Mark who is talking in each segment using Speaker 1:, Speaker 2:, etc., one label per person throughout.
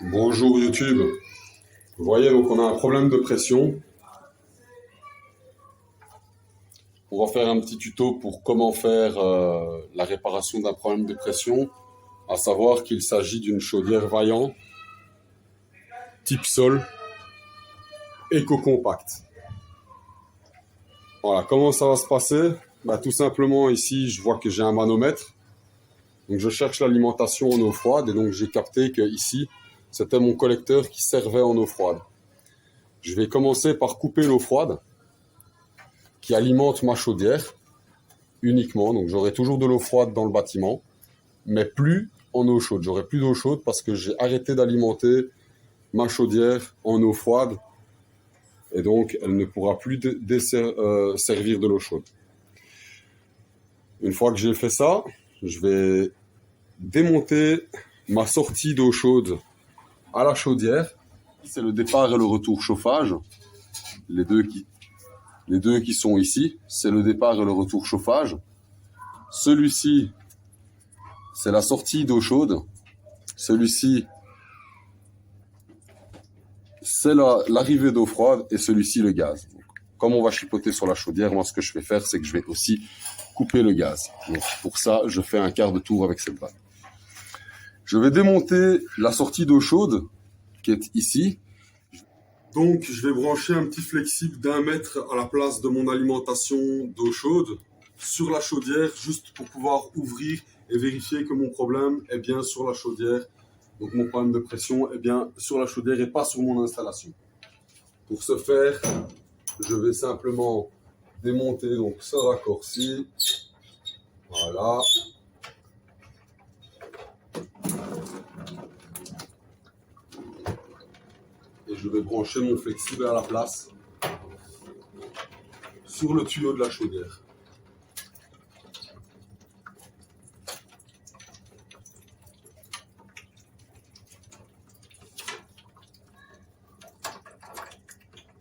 Speaker 1: Bonjour YouTube. Vous voyez, donc on a un problème de pression. On va faire un petit tuto pour comment faire la réparation d'un problème de pression, à savoir qu'il s'agit d'une chaudière Vaillant type sol éco-compact. Voilà, comment ça va se passer? Tout simplement ici, je vois que j'ai un manomètre. Donc je cherche l'alimentation en eau froide et donc j'ai capté que ici, c'était mon collecteur qui servait en eau froide. Je vais commencer par couper l'eau froide qui alimente ma chaudière uniquement. Donc j'aurai toujours de l'eau froide dans le bâtiment, mais plus en eau chaude. J'aurai plus d'eau chaude parce que j'ai arrêté d'alimenter ma chaudière en eau froide et donc elle ne pourra plus servir de l'eau chaude. Une fois que j'ai fait ça, je vais démonter ma sortie d'eau chaude à la chaudière. C'est le départ et le retour chauffage. Les deux qui sont ici, c'est le départ et le retour chauffage. Celui-ci, c'est la sortie d'eau chaude. Celui-ci, c'est l'arrivée d'eau froide et celui-ci, le gaz. Donc, comme on va chipoter sur la chaudière, moi, ce que je vais faire, c'est que je vais aussi couper le gaz. Donc, pour ça, je fais un quart de tour avec cette vanne. Je vais démonter la sortie d'eau chaude qui est ici. Donc, je vais brancher un petit flexible d'1 mètre à la place de mon alimentation d'eau chaude sur la chaudière, juste pour pouvoir ouvrir et vérifier que mon problème est bien sur la chaudière. Donc, mon problème de pression est bien sur la chaudière et pas sur mon installation. Pour ce faire, je vais simplement démonter donc ce raccord-ci. Voilà. Et je vais brancher mon flexible à la place sur le tuyau de la chaudière.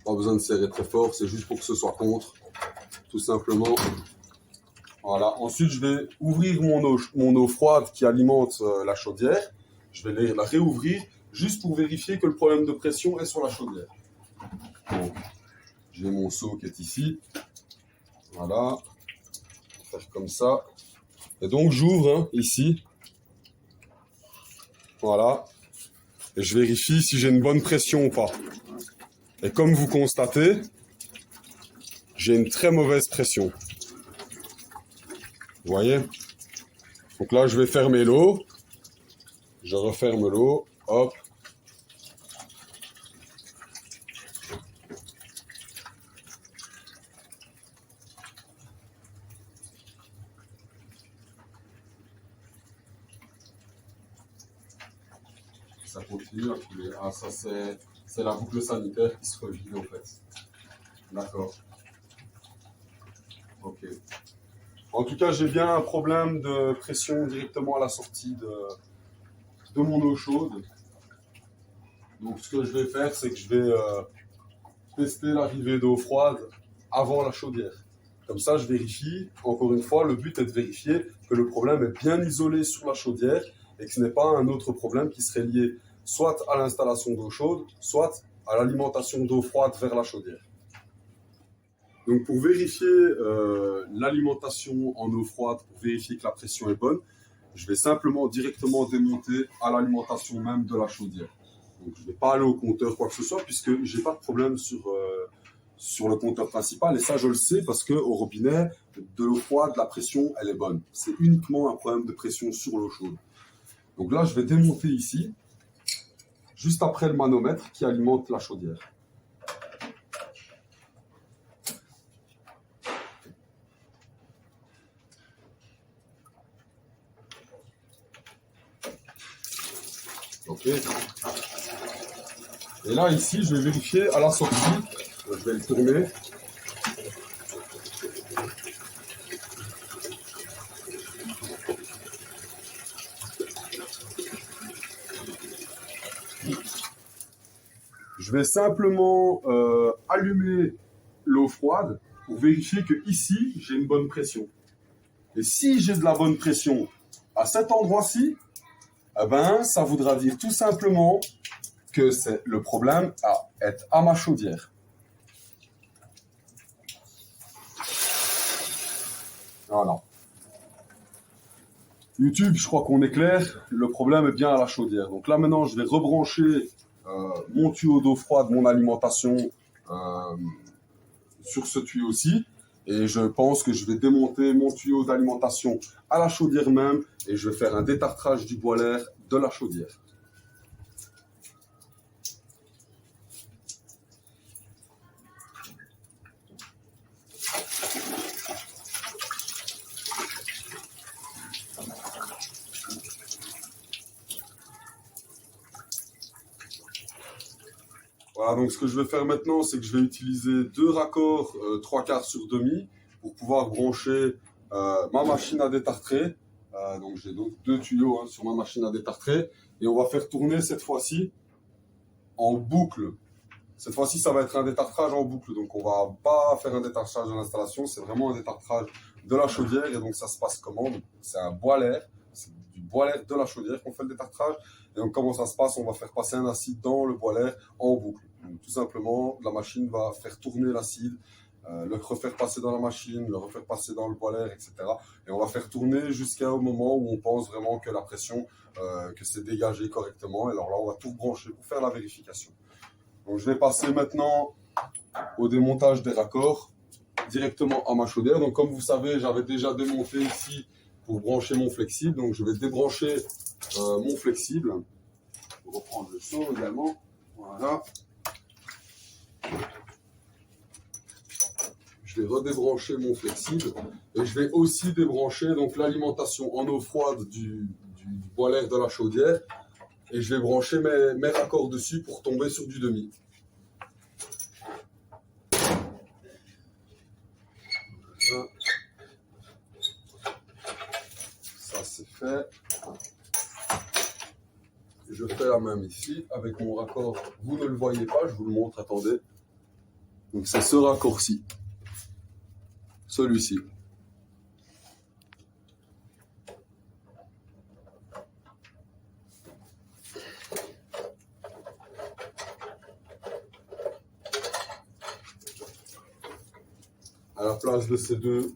Speaker 1: Pas besoin de serrer très fort, c'est juste pour que ce soit contre, tout simplement. Voilà. Ensuite, je vais ouvrir mon eau froide qui alimente la chaudière. Je vais la réouvrir juste pour vérifier que le problème de pression est sur la chaudière. Donc, j'ai mon seau qui est ici. Voilà. On va faire comme ça. Et donc, j'ouvre ici. Voilà. Et je vérifie si j'ai une bonne pression ou pas. Et comme vous constatez, j'ai une très mauvaise pression. Vous voyez? Donc là, je vais fermer l'eau. Je referme l'eau. Hop. Ça continue à couler. Ah, ça c'est la boucle sanitaire qui se revide en fait. D'accord. Ok. En tout cas, j'ai bien un problème de pression directement à la sortie de mon eau chaude. Donc ce que je vais faire, c'est que je vais tester l'arrivée d'eau froide avant la chaudière. Comme ça, je vérifie. Encore une fois, le but est de vérifier que le problème est bien isolé sur la chaudière et que ce n'est pas un autre problème qui serait lié soit à l'installation d'eau chaude, soit à l'alimentation d'eau froide vers la chaudière. Donc pour vérifier l'alimentation en eau froide, pour vérifier que la pression est bonne, je vais simplement directement démonter à l'alimentation même de la chaudière. Donc je ne vais pas aller au compteur quoi que ce soit puisque je n'ai pas de problème sur le compteur principal. Et ça, je le sais parce qu'au robinet, de l'eau froide, la pression, elle est bonne. C'est uniquement un problème de pression sur l'eau chaude. Donc là, je vais démonter ici, juste après le manomètre qui alimente la chaudière. Ok. Et là, ici, je vais vérifier à la sortie. Je vais le tourner. Je vais simplement allumer l'eau froide pour vérifier que ici, j'ai une bonne pression. Et si j'ai de la bonne pression à cet endroit-ci, eh ben, ça voudra dire tout simplement que c'est le problème est à ma chaudière. Voilà. YouTube, je crois qu'on est clair, le problème est bien à la chaudière. Donc là maintenant, je vais rebrancher mon tuyau d'eau froide, mon alimentation sur ce tuyau-ci. Et je pense que je vais démonter mon tuyau d'alimentation à la chaudière même et je vais faire un détartrage du boiler de la chaudière. Voilà, donc ce que je vais faire maintenant, c'est que je vais utiliser deux raccords 3/4 sur demi pour pouvoir brancher ma machine à détartrer. Donc j'ai donc deux tuyaux sur ma machine à détartrer et on va faire tourner cette fois-ci en boucle. Cette fois-ci, ça va être un détartrage en boucle, donc on va pas faire un détartrage de l'installation, c'est vraiment un détartrage de la chaudière et donc ça se passe comment? C'est un boiler, c'est du boiler de la chaudière qu'on fait le détartrage. Et donc comment ça se passe? On va faire passer un acide dans le boiler en boucle. Donc, tout simplement, la machine va faire tourner l'acide, le refaire passer dans la machine, le refaire passer dans le boiler, etc. Et on va faire tourner jusqu'au moment où on pense vraiment que la pression, que c'est dégagé correctement. Et alors là, on va tout brancher pour faire la vérification. Donc je vais passer maintenant au démontage des raccords directement à ma chaudière. Donc comme vous savez, j'avais déjà démonté ici pour brancher mon flexible. Donc je vais débrancher mon flexible. Je vais reprendre le son également. Voilà. Je vais redébrancher mon flexible et je vais aussi débrancher donc l'alimentation en eau froide du boiler de la chaudière et je vais brancher mes raccords dessus pour tomber sur du demi. Voilà. Ça c'est fait. Je fais la même ici avec mon raccord. Vous ne le voyez pas, je vous le montre, attendez. Donc c'est ce raccord-ci. Celui-ci. À la place de ces deux,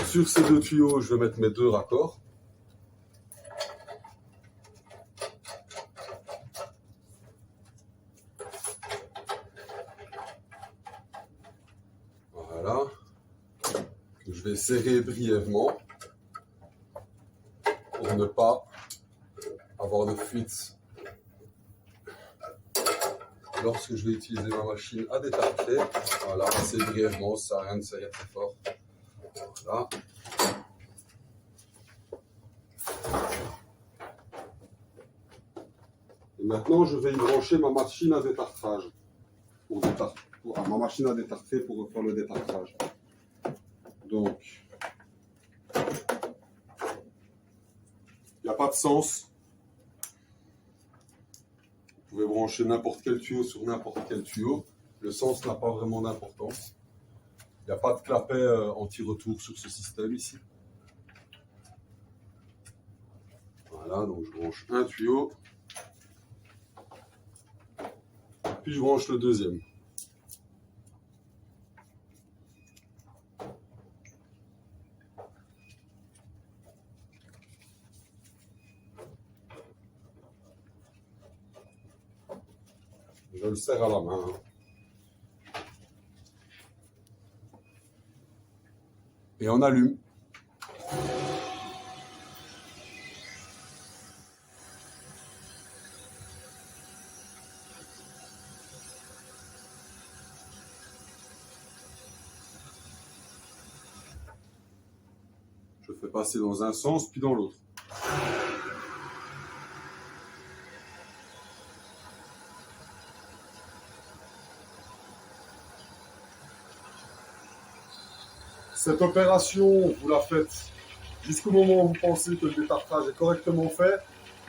Speaker 1: sur ces deux tuyaux, je vais mettre mes deux raccords. Voilà. Je vais serrer brièvement pour ne pas avoir de fuite lorsque je vais utiliser ma machine à détartrer. Voilà, c'est brièvement, ça sert à rien de serrer très fort. Voilà. Et maintenant, je vais y brancher ma machine à détartrage. Ma machine à détartrer pour faire le détartrage. Donc, il n'y a pas de sens. Vous pouvez brancher n'importe quel tuyau sur n'importe quel tuyau. Le sens n'a pas vraiment d'importance. Il n'y a pas de clapet anti-retour sur ce système ici. Voilà, donc je branche un tuyau. Puis je branche le deuxième. Je le serre à la main. Et on allume. Je fais passer dans un sens puis dans l'autre. Cette opération, vous la faites jusqu'au moment où vous pensez que le détartrage est correctement fait.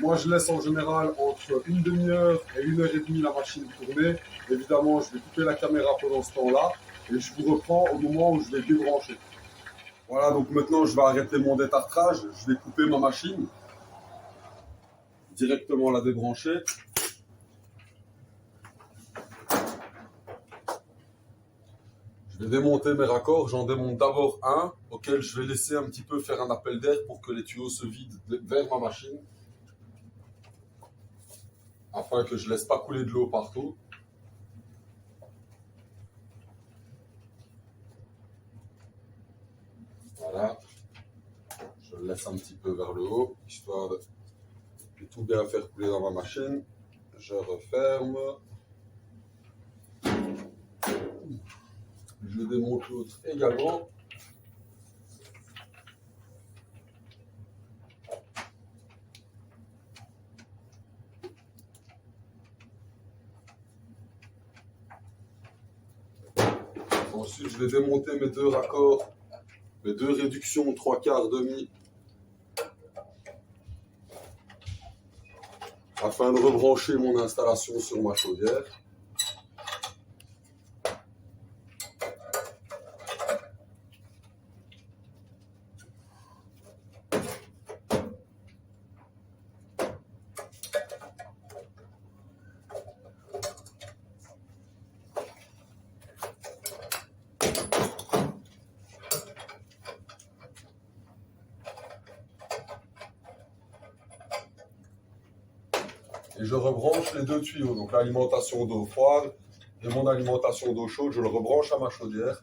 Speaker 1: Moi, je laisse en général entre une demi-heure et 1h30 la machine tourner. Évidemment, je vais couper la caméra pendant ce temps-là et je vous reprends au moment où je vais débrancher. Voilà, donc maintenant, je vais arrêter mon détartrage. Je vais couper ma machine, directement la débrancher. J'ai démonté mes raccords, j'en démonte d'abord un auquel je vais laisser un petit peu faire un appel d'air pour que les tuyaux se vident vers ma machine afin que je ne laisse pas couler de l'eau partout. Voilà, je le laisse un petit peu vers le haut, histoire de tout bien faire couler dans ma machine. Je referme. Je démonte l'autre également. Ensuite, je vais démonter mes deux raccords, mes deux réductions 3/4 demi, afin de rebrancher mon installation sur ma chaudière. Et je rebranche les deux tuyaux, donc l'alimentation d'eau froide et mon alimentation d'eau chaude, je le rebranche à ma chaudière.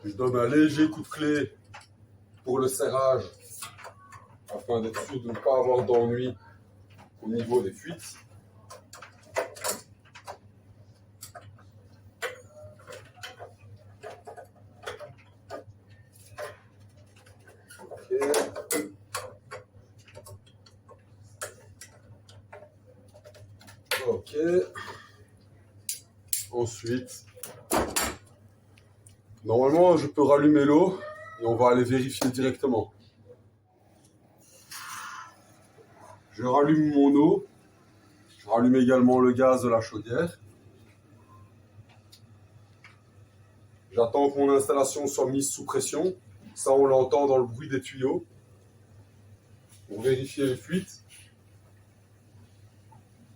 Speaker 1: Je donne un léger coup de clé pour le serrage afin d'être sûr de ne pas avoir d'ennui au niveau des fuites. Ok. Ensuite, normalement, je peux rallumer l'eau et on va aller vérifier directement. Je rallume mon eau. Je rallume également le gaz de la chaudière. J'attends que mon installation soit mise sous pression. Ça, on l'entend dans le bruit des tuyaux. Pour vérifier les fuites.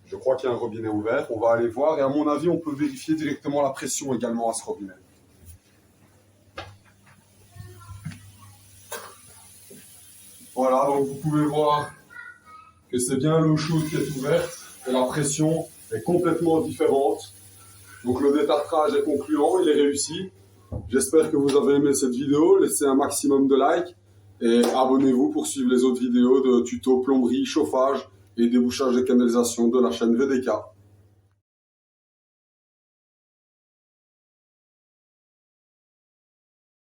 Speaker 1: Je crois qu'il y a un robinet ouvert. On va aller voir. Et à mon avis, on peut vérifier directement la pression également à ce robinet. Voilà, donc vous pouvez voir que c'est bien l'eau chaude qui est ouverte. Et la pression est complètement différente. Donc le détartrage est concluant, il est réussi. J'espère que vous avez aimé cette vidéo. Laissez un maximum de likes et abonnez-vous pour suivre les autres vidéos de tuto plomberie, chauffage et débouchage de canalisation de la chaîne VDK.